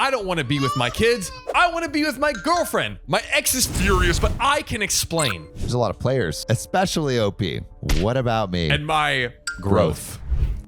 I don't want to be with my kids. I want to be with my girlfriend. My ex is furious, but I can explain. There's a lot of players, especially OP. What about me? And my growth.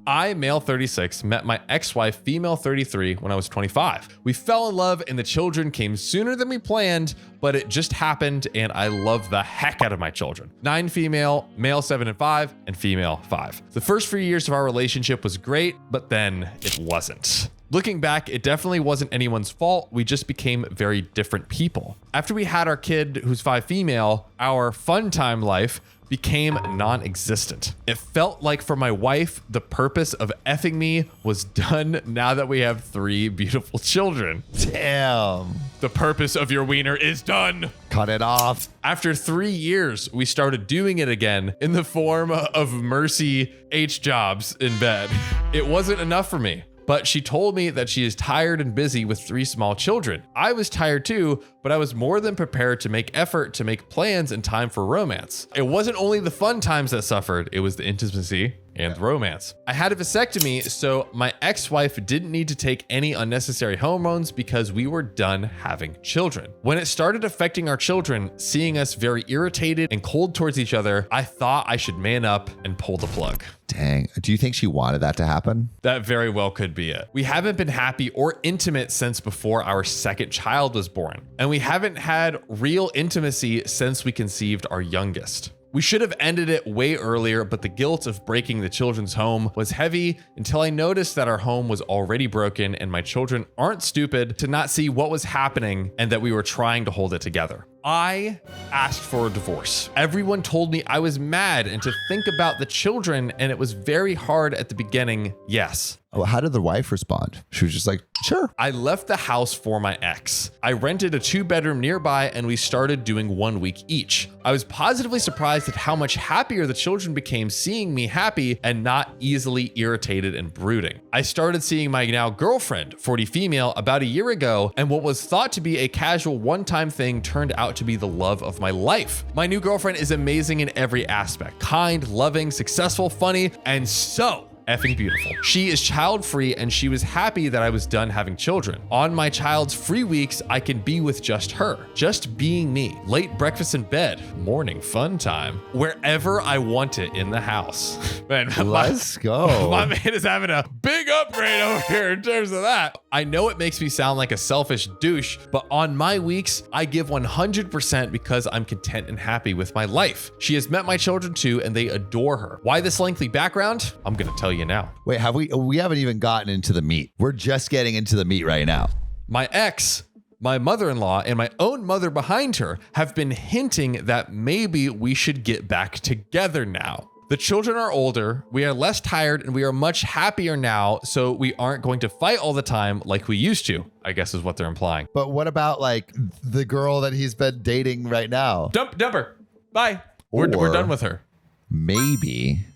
I, male 36, met my ex-wife, female 33, when I was 25. We fell in love and the children came sooner than we planned, but it just happened and I love the heck out of my children. 9 female, male 7 and 5, and female 5. The first few years of our relationship was great, but then it wasn't. Looking back, it definitely wasn't anyone's fault. We just became very different people. After we had our kid, who's 5 female, our fun time life became non-existent. It felt like for my wife, the purpose of effing me was done now that we have 3 beautiful children. Damn. The purpose of your wiener is done. Cut it off. After 3 years, we started doing it again in the form of Mercy H jobs in bed. It wasn't enough for me. But she told me that she is tired and busy with 3 small children. I was tired too, but I was more than prepared to make effort to make plans in time for romance. It wasn't only the fun times that suffered, it was the intimacy and the romance. I had a vasectomy, so my ex-wife didn't need to take any unnecessary hormones because we were done having children. When it started affecting our children, seeing us very irritated and cold towards each other, I thought I should man up and pull the plug. Dang. Do you think she wanted that to happen? That very well could be it. We haven't been happy or intimate since before our second child was born, and we haven't had real intimacy since we conceived our youngest. We should have ended it way earlier, but the guilt of breaking the children's home was heavy until I noticed that our home was already broken and my children aren't stupid to not see what was happening and that we were trying to hold it together. I asked for a divorce. Everyone told me I was mad and to think about the children, and it was very hard at the beginning. Yes. Oh, how did the wife respond? She was just like, sure. I left the house for my ex. I rented a 2-bedroom nearby and we started doing 1 week each. I was positively surprised at how much happier the children became seeing me happy and not easily irritated and brooding. I started seeing my now girlfriend, 40 female, about a year ago, and what was thought to be a casual one-time thing turned out to be the love of my life. My new girlfriend is amazing in every aspect. Kind, loving, successful, funny, and so effing beautiful. She is child-free and she was happy that I was done having children. On my child's free weeks, I can be with just her, just being me. Late breakfast in bed, morning fun time, wherever I want it in the house. Man, let's go. My man is having a big upgrade over here in terms of that. I know it makes me sound like a selfish douche, but on my weeks, I give 100% because I'm content and happy with my life. She has met my children too, and they adore her. Why this lengthy background? I'm gonna tell you now. Wait, we haven't even gotten into the meat. We're just getting into the meat right now. My ex, my mother-in-law, and my own mother behind her have been hinting that maybe we should get back together now. The children are older, we are less tired, and we are much happier now, so we aren't going to fight all the time like we used to, I guess is what they're implying. But what about like the girl that he's been dating right now? Dump her. Bye. We're done with her. Maybe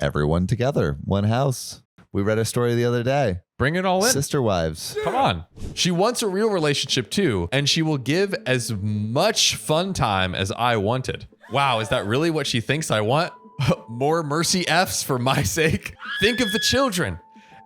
everyone together, one house. We read a story the other day. Bring it all in. Sister wives. Come on. She wants a real relationship too, and she will give as much fun time as I wanted. Wow, is that really what she thinks I want? More mercy F's for my sake? Think of the children.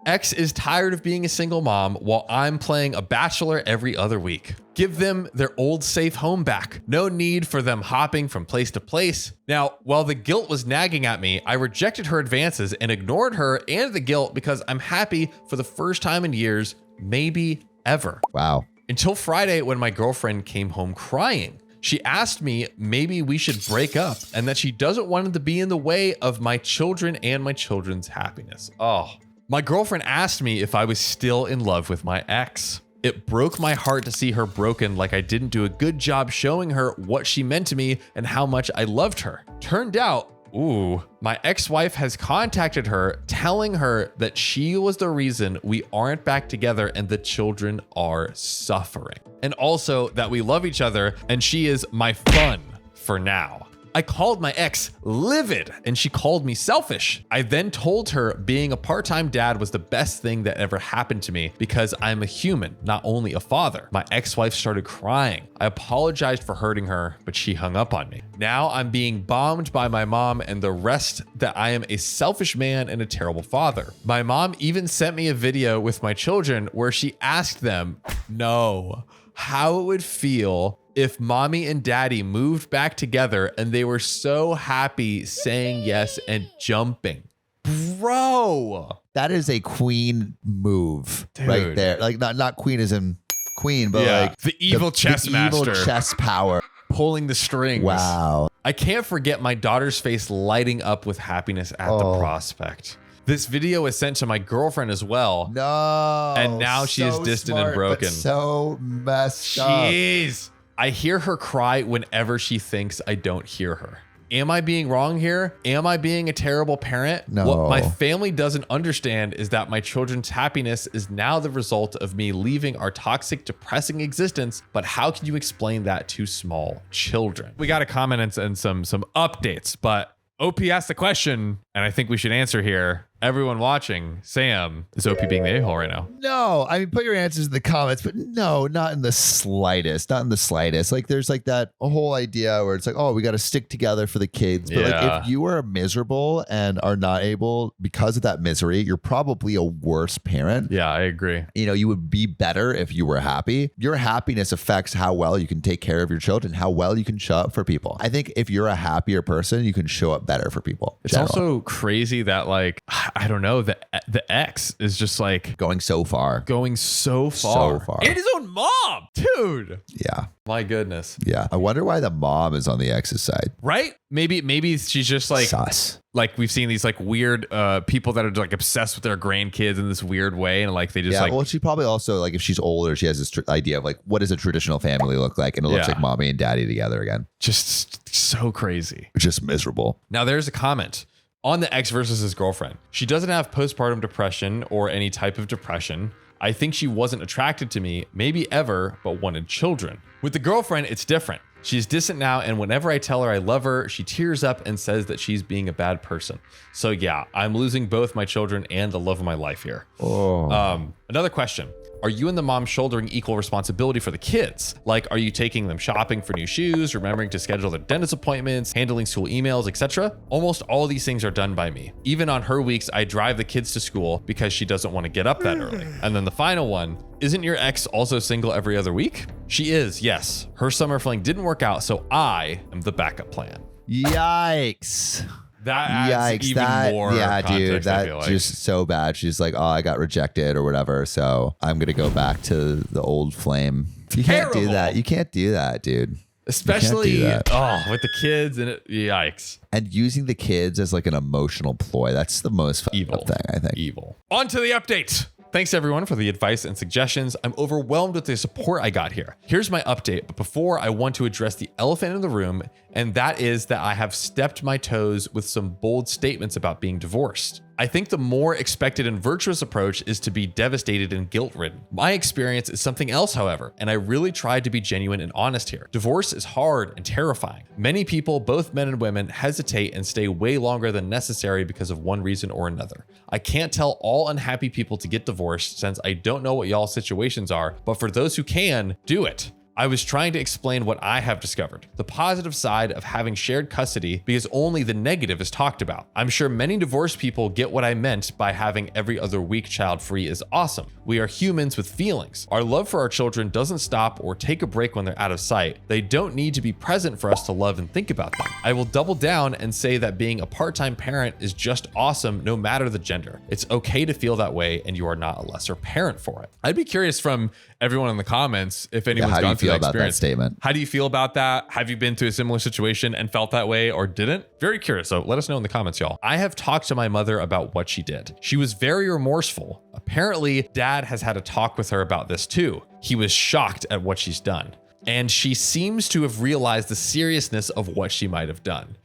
X is tired of being a single mom while I'm playing a bachelor every other week. Give them their old safe home back. No need for them hopping from place to place. Now, while the guilt was nagging at me, I rejected her advances and ignored her and the guilt because I'm happy for the first time in years, maybe ever. Wow. Until Friday when my girlfriend came home crying. She asked me maybe we should break up and that she doesn't want it to be in the way of my children and my children's happiness. Oh. My girlfriend asked me if I was still in love with my ex. It broke my heart to see her broken, like I didn't do a good job showing her what she meant to me and how much I loved her. Turned out, my ex-wife has contacted her, telling her that she was the reason we aren't back together and the children are suffering. And also that we love each other and she is my fun for now. I called my ex livid and she called me selfish. I then told her being a part-time dad was the best thing that ever happened to me because I'm a human, not only a father. My ex-wife started crying. I apologized for hurting her, but she hung up on me. Now I'm being bombed by my mom and the rest that I am a selfish man and a terrible father. My mom even sent me a video with my children where she asked them, know how it would feel if mommy and daddy moved back together and they were so happy saying yes and jumping. Bro. That is a queen move right Dude. there. Like not queen as in queen, but like the evil chess evil master chess power. pulling the strings. Wow. I can't forget my daughter's face lighting up with happiness at the prospect. This video was sent to my girlfriend as well. No. And now she is distant and broken. So messed up. Jeez. I hear her cry whenever she thinks I don't hear her. Am I being wrong here? Am I being a terrible parent? No. What my family doesn't understand is that my children's happiness is now the result of me leaving our toxic, depressing existence. But how can you explain that to small children? We got a comment and some updates, but OP asked the question, and I think we should answer here. Everyone watching, Sam, is OP being the a-hole right now? No, I mean, put your answers in the comments, but no, not in the slightest. Not in the slightest. Like, there's like that whole idea where it's like, oh, we got to stick together for the kids. But like, if you are miserable and are not able, because of that misery, you're probably a worse parent. Yeah, I agree. You know, you would be better if you were happy. Your happiness affects how well you can take care of your children, how well you can show up for people. I think if you're a happier person, you can show up better for people. It's also crazy that, like, I don't know, the ex is just like going so far. And his own mom, dude. Yeah. My goodness. Yeah. I wonder why the mom is on the ex's side. Right? Maybe she's just like sus. Like we've seen these like weird people that are like obsessed with their grandkids in this weird way, and like they just well, she probably also, like, if she's older, she has this idea of like, what does a traditional family look like, and it looks like mommy and daddy together again. Just so crazy. Just miserable. Now there's a comment on the ex versus his girlfriend. She doesn't have postpartum depression or any type of depression. I think she wasn't attracted to me, maybe ever, but wanted children. With the girlfriend, it's different. She's distant now, and whenever I tell her I love her, she tears up and says that she's being a bad person. So yeah, I'm losing both my children and the love of my life here. Another question. Are you and the mom shouldering equal responsibility for the kids? Like, are you taking them shopping for new shoes, remembering to schedule their dentist appointments, handling school emails, etc.? Almost all these things are done by me. Even on her weeks, I drive the kids to school because she doesn't want to get up that early. And then the final one, isn't your ex also single every other week? She is, yes. Her summer fling didn't work out, so I am the backup plan. Yikes. That adds even more context, dude, I feel that's like. just so bad. She's like, oh, I got rejected or whatever, so I'm gonna go back to the old flame. You can't do that. You can't do that, dude. Especially with the kids and yikes. And using the kids as like an emotional ploy. That's the most evil thing, I think. Evil. On to the update. Thanks everyone for the advice and suggestions. I'm overwhelmed with the support I got here. Here's my update, but before I want to address the elephant in the room, and that is that I have stepped my toes with some bold statements about being divorced. I think the more expected and virtuous approach is to be devastated and guilt-ridden. My experience is something else, however, and I really tried to be genuine and honest here. Divorce is hard and terrifying. Many people, both men and women, hesitate and stay way longer than necessary because of one reason or another. I can't tell all unhappy people to get divorced since I don't know what y'all's situations are, but for those who can, do it. I was trying to explain what I have discovered, the positive side of having shared custody, because only the negative is talked about. I'm sure many divorced people get what I meant by having every other week child free is awesome. We are humans with feelings. Our love for our children doesn't stop or take a break when they're out of sight. They don't need to be present for us to love and think about them. I will double down and say that being a part-time parent is just awesome no matter the gender. It's okay to feel that way, and you are not a lesser parent for it. I'd be curious from everyone in the comments if anyone's gone through that experience. Statement. How do you feel about that? Have you been through a similar situation and felt that way or didn't? Very curious. So let us know in the comments, y'all. I have talked to my mother about what she did. She was very remorseful. Apparently, dad has had a talk with her about this too. He was shocked at what she's done. And she seems to have realized the seriousness of what she might have done.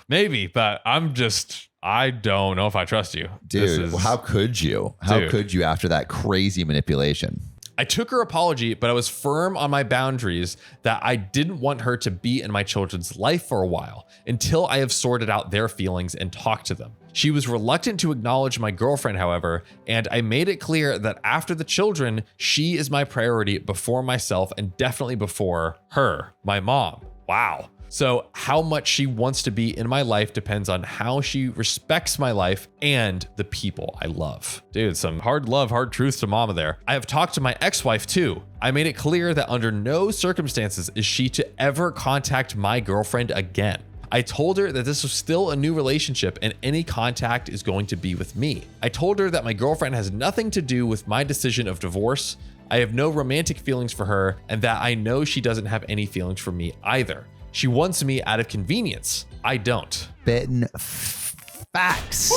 Maybe, but I don't know if I trust you. Dude, how could you? How could you after that crazy manipulation? I took her apology, but I was firm on my boundaries that I didn't want her to be in my children's life for a while until I have sorted out their feelings and talked to them. She was reluctant to acknowledge my girlfriend, however, and I made it clear that after the children, she is my priority before myself and definitely before her, my mom. Wow. So how much she wants to be in my life depends on how she respects my life and the people I love. Dude, some hard love, hard truths to mama there. I have talked to my ex-wife too. I made it clear that under no circumstances is she to ever contact my girlfriend again. I told her that this was still a new relationship and any contact is going to be with me. I told her that my girlfriend has nothing to do with my decision of divorce. I have no romantic feelings for her and that I know she doesn't have any feelings for me either. She wants me out of convenience. I don't. Bitten facts.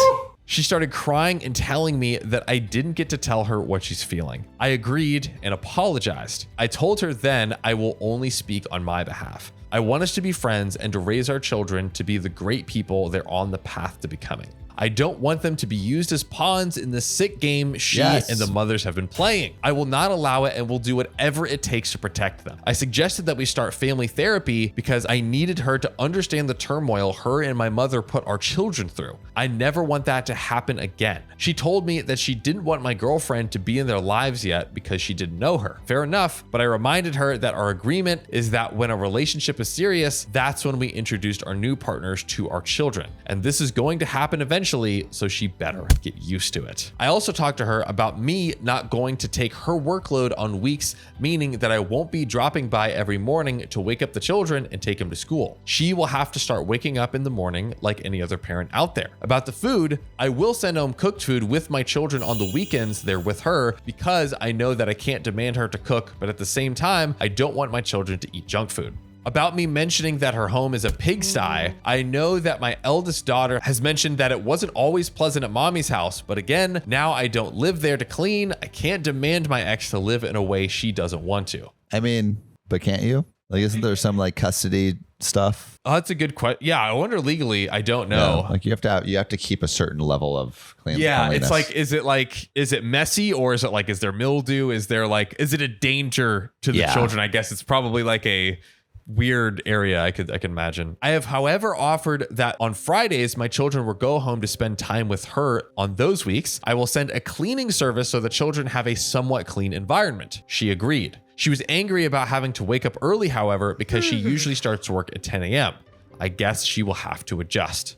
She started crying and telling me that I didn't get to tell her what she's feeling. I agreed and apologized. I told her then I will only speak on my behalf. I want us to be friends and to raise our children to be the great people they're on the path to becoming. I don't want them to be used as pawns in the sick game she and the mothers have been playing. I will not allow it and will do whatever it takes to protect them. I suggested that we start family therapy because I needed her to understand the turmoil her and my mother put our children through. I never want that to happen again. She told me that she didn't want my girlfriend to be in their lives yet because she didn't know her. Fair enough, but I reminded her that our agreement is that when a relationship is serious, that's when we introduced our new partners to our children. And this is going to happen eventually, so she better get used to it. I also talked to her about me not going to take her workload on weeks, meaning that I won't be dropping by every morning to wake up the children and take them to school. She will have to start waking up in the morning like any other parent out there. About the food, I will send home cooked food with my children on the weekends they're with her because I know that I can't demand her to cook, but at the same time, I don't want my children to eat junk food. About me mentioning that her home is a pigsty, I know that my eldest daughter has mentioned that it wasn't always pleasant at mommy's house, but again, now I don't live there to clean. I can't demand my ex to live in a way she doesn't want to. I mean, but can't you? Like, isn't there some like custody stuff? Oh, that's a good question. Yeah, I wonder legally. I don't know. Yeah, like you have to keep a certain level of cleanliness. Yeah, it's is it messy or is there mildew? Is it a danger to the children? I guess it's probably like a weird area I can imagine. I have, however, offered that on Fridays, my children will go home to spend time with her on those weeks. I will send a cleaning service so the children have a somewhat clean environment. She agreed. She was angry about having to wake up early, however, because she usually starts work at 10 a.m. I guess she will have to adjust.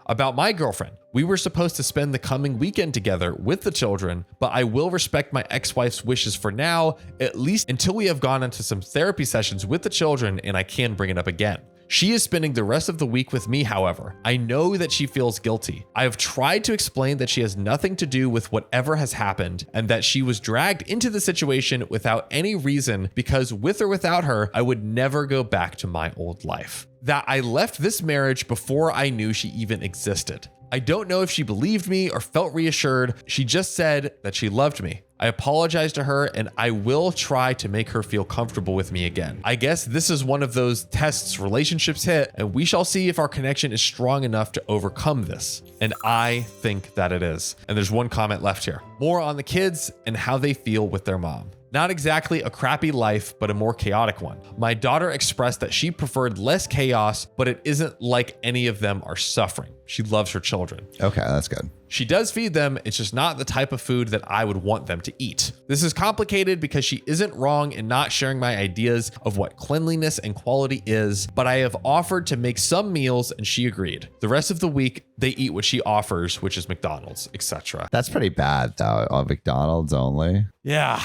About my girlfriend, we were supposed to spend the coming weekend together with the children, but I will respect my ex-wife's wishes for now, at least until we have gone into some therapy sessions with the children and I can bring it up again. She is spending the rest of the week with me, however. I know that she feels guilty. I have tried to explain that she has nothing to do with whatever has happened and that she was dragged into the situation without any reason because with or without her, I would never go back to my old life. That I left this marriage before I knew she even existed. I don't know if she believed me or felt reassured. She just said that she loved me. I apologized to her and I will try to make her feel comfortable with me again. I guess this is one of those tests relationships hit and we shall see if our connection is strong enough to overcome this. And I think that it is. And there's one comment left here. More on the kids and how they feel with their mom. Not exactly a crappy life, but a more chaotic one. My daughter expressed that she preferred less chaos, but it isn't like any of them are suffering. She loves her children. Okay, that's good. She does feed them, it's just not the type of food that I would want them to eat. This is complicated because she isn't wrong in not sharing my ideas of what cleanliness and quality is, but I have offered to make some meals and she agreed. The rest of the week, they eat what she offers, which is McDonald's, etc. That's pretty bad though, on McDonald's only. Yeah.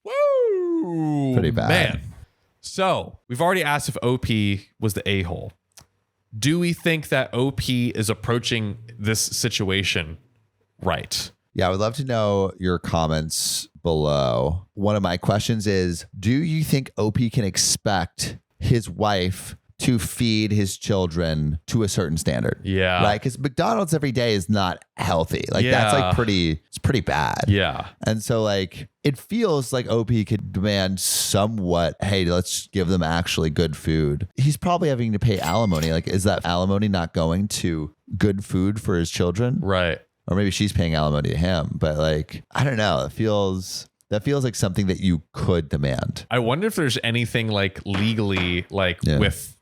Woo! Pretty bad. Man. So we've already asked if OP was the a-hole. Do we think that OP is approaching this situation right? Yeah, I would love to know your comments below. One of my questions is, do you think OP can expect his wife to feed his children to a certain standard? Yeah. Right? Because McDonald's every day is not healthy. Like that's like it's pretty bad. Yeah. And so like it feels like OP could demand somewhat, hey, let's give them actually good food. He's probably having to pay alimony. Like, is that alimony not going to good food for his children? Right. Or maybe she's paying alimony to him. But like, I don't know. That feels like something that you could demand. I wonder if there's anything like legally, like with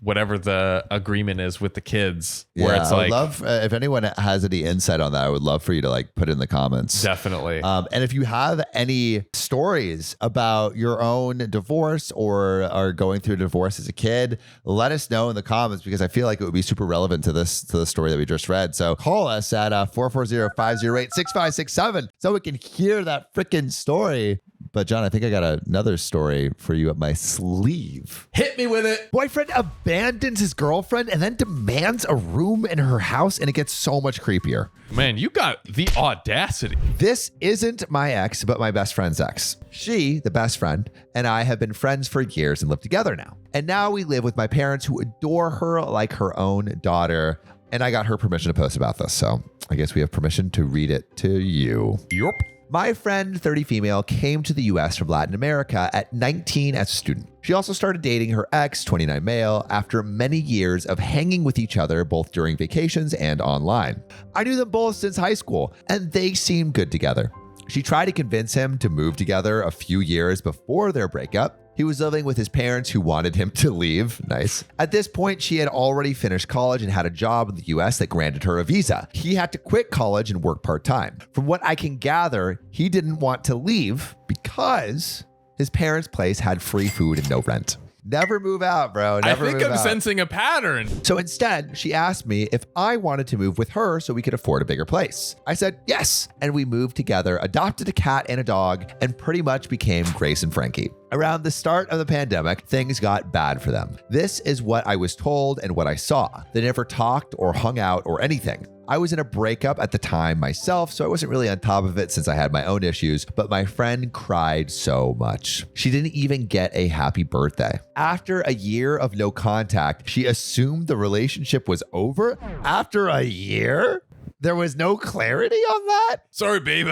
whatever the agreement is with the kids, where it's like, I would love if anyone has any insight on that. I would love for you to like put in the comments. Definitely. And if you have any stories about your own divorce or are going through a divorce as a kid, let us know in the comments because I feel like it would be super relevant to the story that we just read. So call us at 440-508-6567 so we can hear that freaking story. But John, I think I got another story for you up my sleeve. Hit me with it. Boyfriend abandons his girlfriend and then demands a room in her house, and it gets so much creepier. Man, you got the audacity. This isn't my ex, but my best friend's ex. She, the best friend, and I have been friends for years and live together now. And now we live with my parents who adore her like her own daughter. And I got her permission to post about this. So I guess we have permission to read it to you. Yup. My friend, 30 female, came to the US from Latin America at 19 as a student. She also started dating her ex, 29 male, after many years of hanging with each other both during vacations and online. I knew them both since high school, and they seemed good together. She tried to convince him to move together a few years before their breakup. He was living with his parents who wanted him to leave. Nice. At this point, she had already finished college and had a job in the US that granted her a visa. He had to quit college and work part-time. From what I can gather, he didn't want to leave because his parents' place had free food and no rent. Never move out, bro. Never move out. I think I'm sensing a pattern. So instead, she asked me if I wanted to move with her so we could afford a bigger place. I said yes, and we moved together, adopted a cat and a dog, and pretty much became Grace and Frankie. Around the start of the pandemic, things got bad for them. This is what I was told and what I saw. They never talked or hung out or anything. I was in a breakup at the time myself, so I wasn't really on top of it since I had my own issues, but my friend cried so much. She didn't even get a happy birthday. After a year of no contact, she assumed the relationship was over. After a year? There was no clarity on that? Sorry, babe.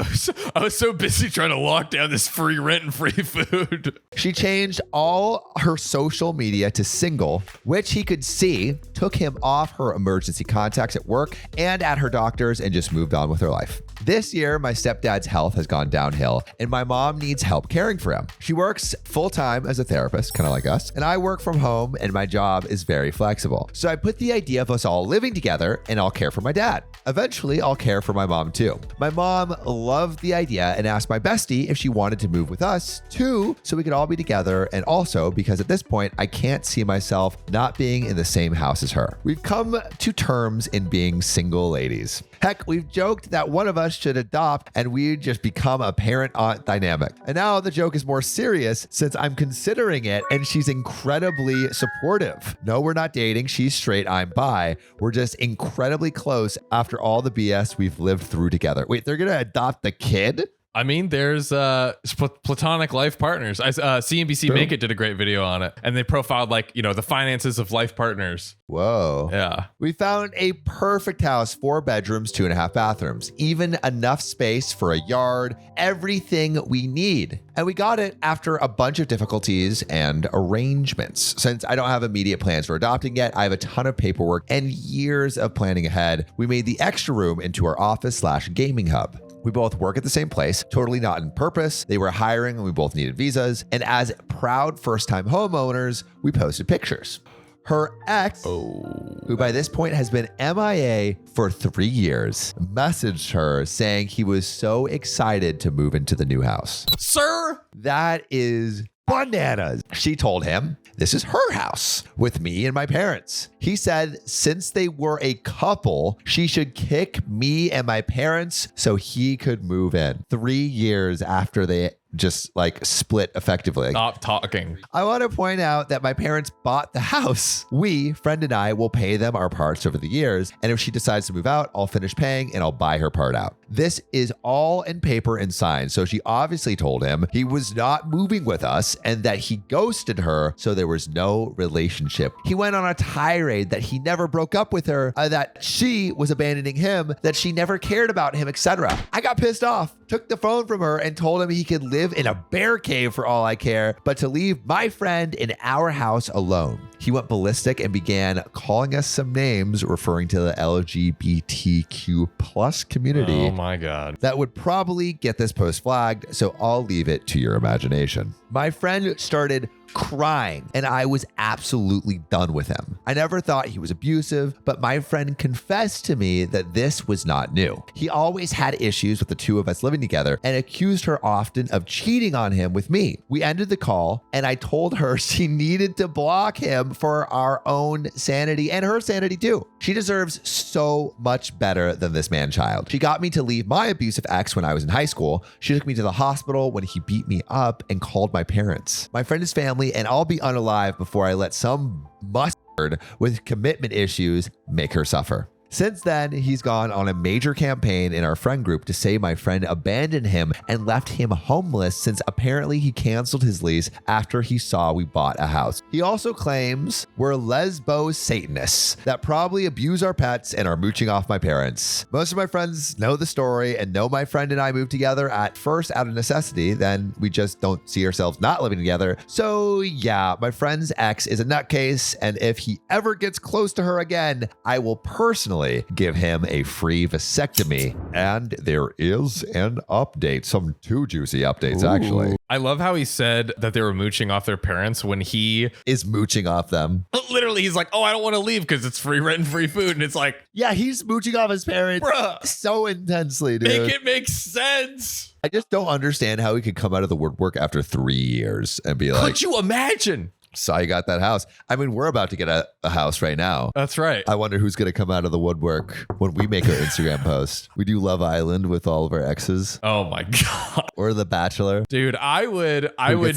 I was so busy trying to lock down this free rent and free food. She changed all her social media to single, which he could see, took him off her emergency contacts at work and at her doctor's, and just moved on with her life. This year, my stepdad's health has gone downhill, and my mom needs help caring for him. She works full-time as a therapist, kind of like us, and I work from home, and my job is very flexible. So I put the idea of us all living together, and I'll care for my dad. Eventually, I'll care for my mom too. My mom loved the idea and asked my bestie if she wanted to move with us too, so we could all be together, and also because at this point, I can't see myself not being in the same house as her. We've come to terms in being single ladies. Heck, we've joked that one of us should adopt and we'd just become a parent-aunt dynamic. And now the joke is more serious since I'm considering it and she's incredibly supportive. No, we're not dating. She's straight. I'm bi. We're just incredibly close after all the BS we've lived through together. Wait, they're going to adopt the kid? I mean, there's platonic life partners. CNBC True. Make It did a great video on it, and they profiled the finances of life partners. Whoa. Yeah. We found a perfect house, 4 bedrooms, 2.5 bathrooms, even enough space for a yard, everything we need. And we got it after a bunch of difficulties and arrangements. Since I don't have immediate plans for adopting yet, I have a ton of paperwork and years of planning ahead. We made the extra room into our office/gaming hub. We both work at the same place, totally not in purpose. They were hiring and we both needed visas. And as proud first-time homeowners, we posted pictures. Her ex, who by this point has been MIA for 3 years, messaged her saying he was so excited to move into the new house. Sir? That is bananas. She told him this is her house with me and my parents. He said since they were a couple, she should kick me and my parents so he could move in. 3 years after they just split effectively. Stop talking. I want to point out that my parents bought the house. We, friend and I, will pay them our parts over the years. And if she decides to move out, I'll finish paying and I'll buy her part out. This is all in paper and signed. So she obviously told him he was not moving with us and that he ghosted her. So there was no relationship. He went on a tirade that he never broke up with her, that she was abandoning him, that she never cared about him, etc. I got pissed off, took the phone from her and told him he could live in a bear cave for all I care, but to leave my friend in our house alone. He went ballistic and began calling us some names referring to the LGBTQ plus community. Oh my God. That would probably get this post flagged, so I'll leave it to your imagination. My friend started crying, and I was absolutely done with him. I never thought he was abusive, but my friend confessed to me that this was not new. He always had issues with the two of us living together and accused her often of cheating on him with me. We ended the call, and I told her she needed to block him for our own sanity and her sanity too. She deserves so much better than this man-child. She got me to leave my abusive ex when I was in high school. She took me to the hospital when he beat me up and called my parents. My friend is family, and I'll be unalive before I let some mustard with commitment issues make her suffer. Since then, he's gone on a major campaign in our friend group to say my friend abandoned him and left him homeless since apparently he canceled his lease after he saw we bought a house. He also claims we're lesbo Satanists that probably abuse our pets and are mooching off my parents. Most of my friends know the story and know my friend and I moved together at first out of necessity, then we just don't see ourselves not living together. So yeah, my friend's ex is a nutcase, and if he ever gets close to her again, I will personally give him a free vasectomy. And there is an update, some two juicy updates. Ooh. Actually. I love how he said that they were mooching off their parents when he is mooching off them. Literally, he's like, oh, I don't want to leave because it's free rent and free food. And it's like, yeah, he's mooching off his parents. Bruh, so intensely, dude. Make it make sense. I just don't understand how he could come out of the woodwork after 3 years and be like, could you imagine? Saw you got that house. I mean, we're about to get a house right now. That's right. I wonder who's going to come out of the woodwork when we make our Instagram post. We do Love Island with all of our exes. Oh my God. Or The Bachelor. Dude, I would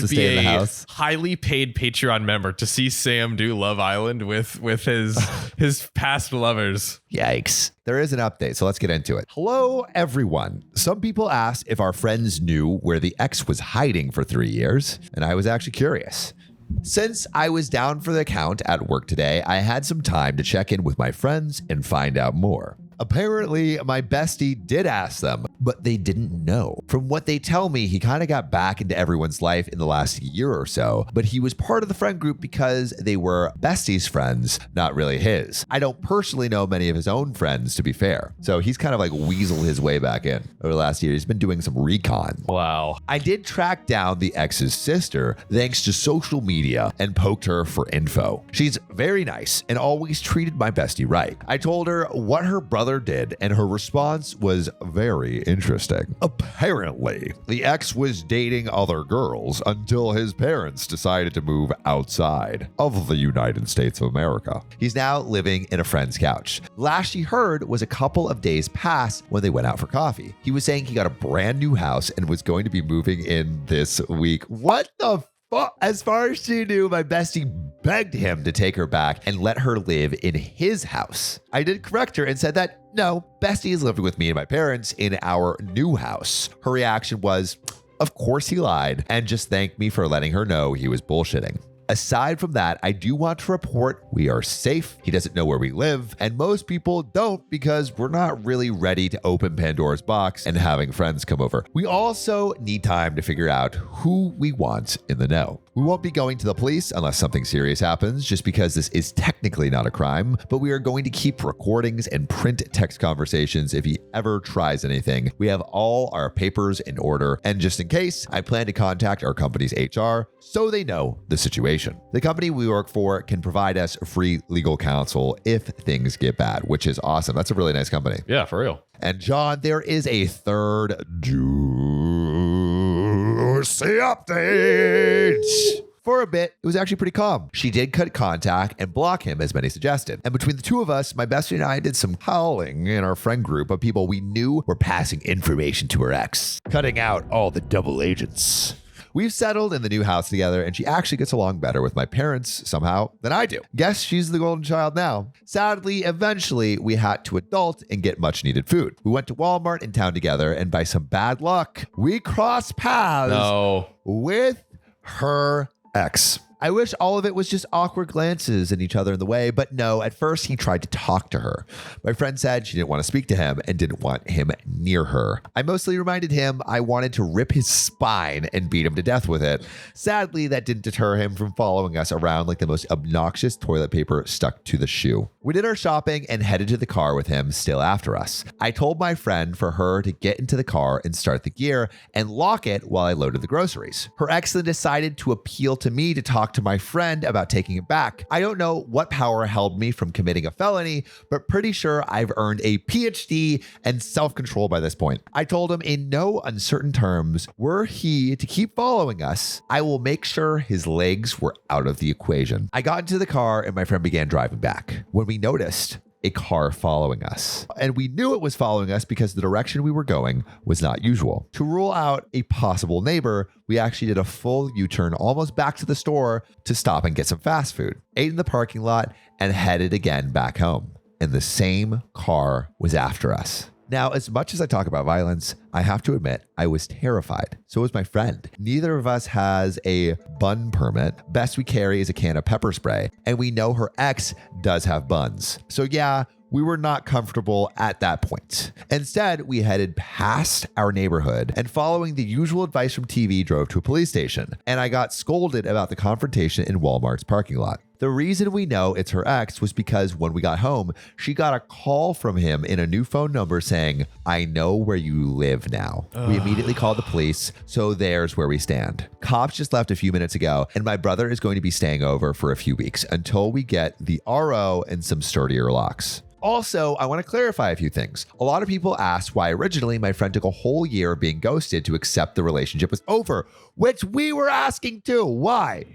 be a highly paid Patreon member to see Sam do Love Island with his past lovers. Yikes. There is an update, so let's get into it. Hello, everyone. Some people asked if our friends knew where the ex was hiding for 3 years, and I was actually curious. Since I was down for the count at work today, I had some time to check in with my friends and find out more. Apparently, my bestie did ask them, but they didn't know. From what they tell me, he kind of got back into everyone's life in the last year or so, but he was part of the friend group because they were bestie's friends, not really his. I don't personally know many of his own friends, to be fair. So he's kind of like weaseled his way back in over the last year. He's been doing some recon. Wow. I did track down the ex's sister thanks to social media and poked her for info. She's very nice and always treated my bestie right. I told her what her brother did, and her response was very interesting. Apparently, the ex was dating other girls until his parents decided to move outside of the United States of America. He's now living in a friend's couch. Last she heard was a couple of days past when they went out for coffee. He was saying he got a brand new house and was going to be moving in this week. What the As far as she knew, my bestie begged him to take her back and let her live in his house. I did correct her and said that, no, bestie is living with me and my parents in our new house. Her reaction was, of course he lied, and just thanked me for letting her know he was bullshitting. Aside from that, I do want to report we are safe. He doesn't know where we live, and most people don't because we're not really ready to open Pandora's box and having friends come over. We also need time to figure out who we want in the know. We won't be going to the police unless something serious happens, just because this is technically not a crime, but we are going to keep recordings and print text conversations if he ever tries anything. We have all our papers in order, and just in case, I plan to contact our company's HR so they know the situation. The company we work for can provide us free legal counsel if things get bad, which is awesome. That's a really nice company. Yeah, for real. And John, there is a third juicy update. For a bit, it was actually pretty calm. She did cut contact and block him as many suggested. And between the two of us, my bestie and I did some howling in our friend group of people we knew were passing information to her ex, cutting out all the double agents. We've settled in the new house together, and she actually gets along better with my parents somehow than I do. Guess she's the golden child now. Sadly, eventually, we had to adult and get much needed food. We went to Walmart in town together, and by some bad luck, we crossed paths with her ex. I wish all of it was just awkward glances at each other in the way, but no, at first he tried to talk to her. My friend said she didn't want to speak to him and didn't want him near her. I mostly reminded him I wanted to rip his spine and beat him to death with it. Sadly, that didn't deter him from following us around like the most obnoxious toilet paper stuck to the shoe. We did our shopping and headed to the car with him still after us. I told my friend for her to get into the car and start the gear and lock it while I loaded the groceries. Her ex then decided to appeal to me to talk to my friend about taking it back. I don't know what power held me from committing a felony, but pretty sure I've earned a PhD and self-control by this point. I told him in no uncertain terms, were he to keep following us, I will make sure his legs were out of the equation. I got into the car and my friend began driving back when we noticed a car following us. And we knew it was following us because the direction we were going was not usual. To rule out a possible neighbor, we actually did a full U-turn almost back to the store to stop and get some fast food, ate in the parking lot, and headed again back home. And the same car was after us. Now, as much as I talk about violence, I have to admit I was terrified. So was my friend. Neither of us has a bun permit. Best we carry is a can of pepper spray. And we know her ex does have buns. So yeah, we were not comfortable at that point. Instead, we headed past our neighborhood and following the usual advice from TV, drove to a police station. And I got scolded about the confrontation in Walmart's parking lot. The reason we know it's her ex was because when we got home, she got a call from him in a new phone number saying, I know where you live now. We immediately called the police, so there's where we stand. Cops just left a few minutes ago, and my brother is going to be staying over for a few weeks until we get the RO and some sturdier locks. Also, I want to clarify a few things. A lot of people asked why originally my friend took a whole year of being ghosted to accept the relationship was over, which we were asking too. Why?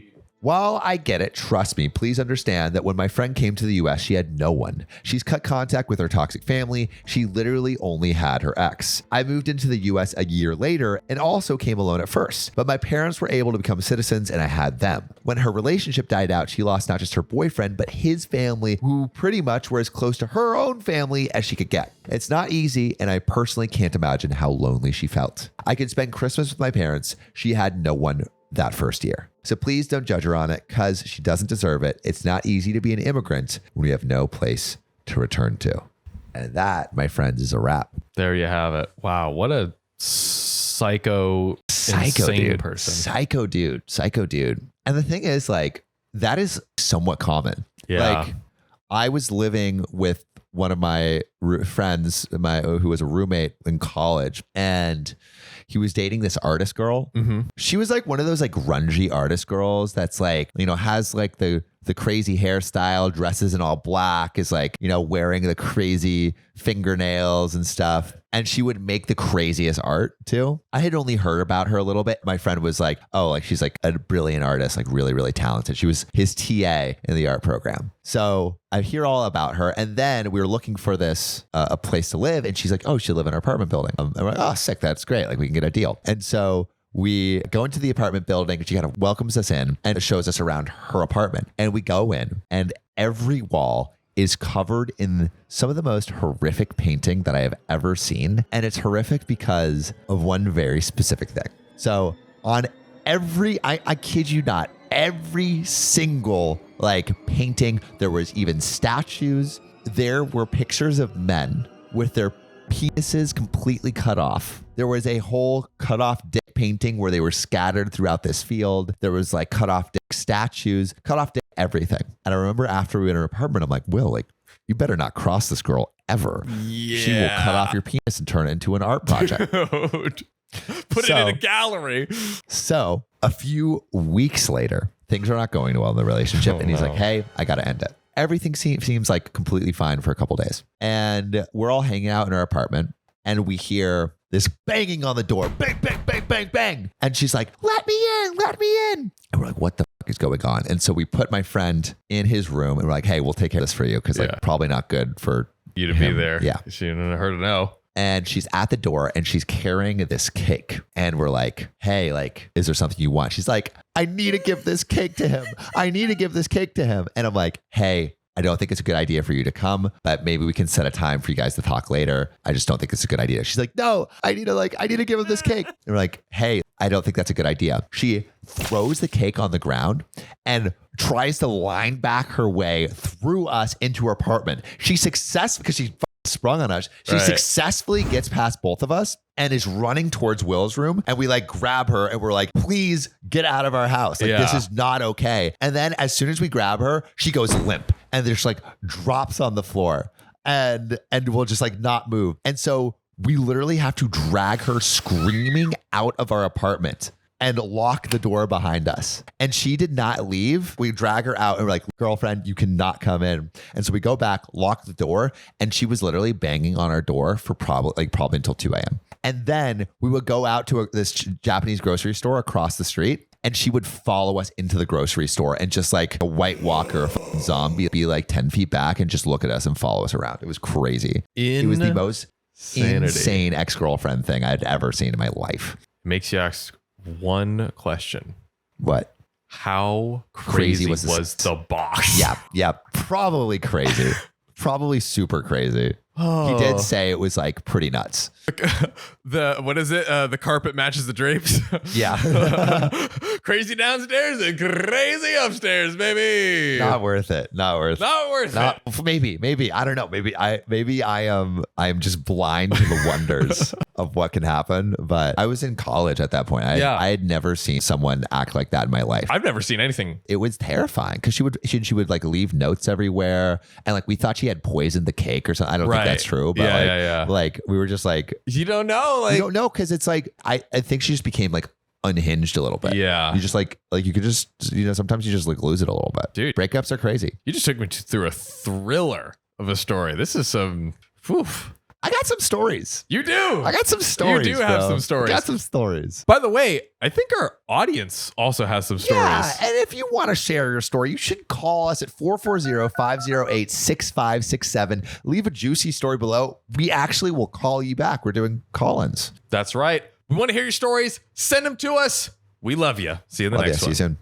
While I get it, trust me, please understand that when my friend came to the US, she had no one. She's cut contact with her toxic family. She literally only had her ex. I moved into the US a year later and also came alone at first, but my parents were able to become citizens and I had them. When her relationship died out, she lost not just her boyfriend, but his family, who pretty much were as close to her own family as she could get. It's not easy, and I personally can't imagine how lonely she felt. I could spend Christmas with my parents. She had no one that first year. So please don't judge her on it because she doesn't deserve it. It's not easy to be an immigrant when we have no place to return to. And that, my friends, is a wrap. There you have it. Wow. What a insane dude. person. Psycho dude. And the thing is, like, that is somewhat common. Yeah. Like, I was living with one of my friends, who was a roommate in college, and he was dating this artist girl. Mm-hmm. She was like one of those like grungy artist girls that's like, you know, has like the crazy hairstyle, dresses in all black, is like, you know, wearing the crazy fingernails and stuff. And she would make the craziest art too. I had only heard about her a little bit. My friend was like, oh, like she's like a brilliant artist, like really, really talented. She was his TA in the art program. So I hear all about her. And then we were looking for this, a place to live. And she's like, oh, she'll live in our apartment building. And we're like, oh, sick. That's great. Like we can get a deal. And so we go into the apartment building. She kind of welcomes us in and shows us around her apartment. And we go in and every wall is covered in some of the most horrific painting that I have ever seen. And it's horrific because of one very specific thing. So on every, I kid you not, every single like painting, there was even statues. There were pictures of men with their penises completely cut off. There was a whole cut off dick painting where they were scattered throughout this field. There was like cut off dick statues, cut off dick everything. And I remember after we were in her apartment, I'm like, Will, like, you better not cross this girl ever. Yeah. She will cut off your penis and turn it into an art project. Dude. Put it in a gallery. So a few weeks later, things are not going well in the relationship. And he's like, hey, I got to end it. Everything seems like completely fine for a couple days. And we're all hanging out in our apartment and we hear this banging on the door. Bang, bang, bang, bang, bang. And she's like, let me in, let me in. And we're like, what the fuck is going on? And so we put my friend in his room and we're like, hey, we'll take care of this for you. Cause like probably not good for you to him. be there. Yeah. She didn't her to know. And she's at the door and she's carrying this cake. And we're like, hey, like, is there something you want? She's like, I need to give this cake to him. I need to give this cake to him. And I'm like, hey, I don't think it's a good idea for you to come, but maybe we can set a time for you guys to talk later. I just don't think it's a good idea. She's like, no, I need to give him this cake. And we're like, hey, I don't think that's a good idea. She throws the cake on the ground and tries to line back her way through us into her apartment. She successfully, because she sprung on us, she successfully gets past both of us and is running towards Will's room. And we like grab her and we're like, please get out of our house. Like, this is not okay. And then as soon as we grab her, she goes limp and just like drops on the floor and will just like not move. And so we literally have to drag her screaming out of our apartment and lock the door behind us. And she did not leave. We drag her out and we're like, girlfriend, you cannot come in. And so we go back, lock the door, and she was literally banging on our door for probably until 2 a.m. And then we would go out to this Japanese grocery store across the street, and she would follow us into the grocery store and just like a White Walker, a zombie, be like 10 feet back and just look at us and follow us around. It was crazy. It was the most insane ex-girlfriend thing I'd ever seen in my life. Makes you ask one question. What? How crazy was the box? Yeah. Probably crazy. Probably super crazy. Oh. He did say it was like pretty nuts. What is it? The carpet matches the drapes. Yeah. Crazy downstairs and crazy upstairs, baby. Not worth it. Maybe. I don't know. Maybe I am just blind to the wonders of what can happen. But I was in college at that point. I had never seen someone act like that in my life. I've never seen anything. It was terrifying because she would like leave notes everywhere, and like we thought she had poisoned the cake or something. I don't think that's true. But like we were just like, you don't know. Like, you don't know because it's like I think she just became like unhinged a little bit. Yeah. You just like you could just, sometimes you just like lose it a little bit. Dude. Breakups are crazy. You just took me through a thriller of a story. This is some, I got some stories. You do. I got some stories. You do have some stories. I got some stories. By the way, I think our audience also has some stories. Yeah, and if you want to share your story, you should call us at 440-508-6567. Leave a juicy story below. We actually will call you back. We're doing call-ins. That's right. We want to hear your stories. Send them to us. We love you. See you in the next one. See you soon.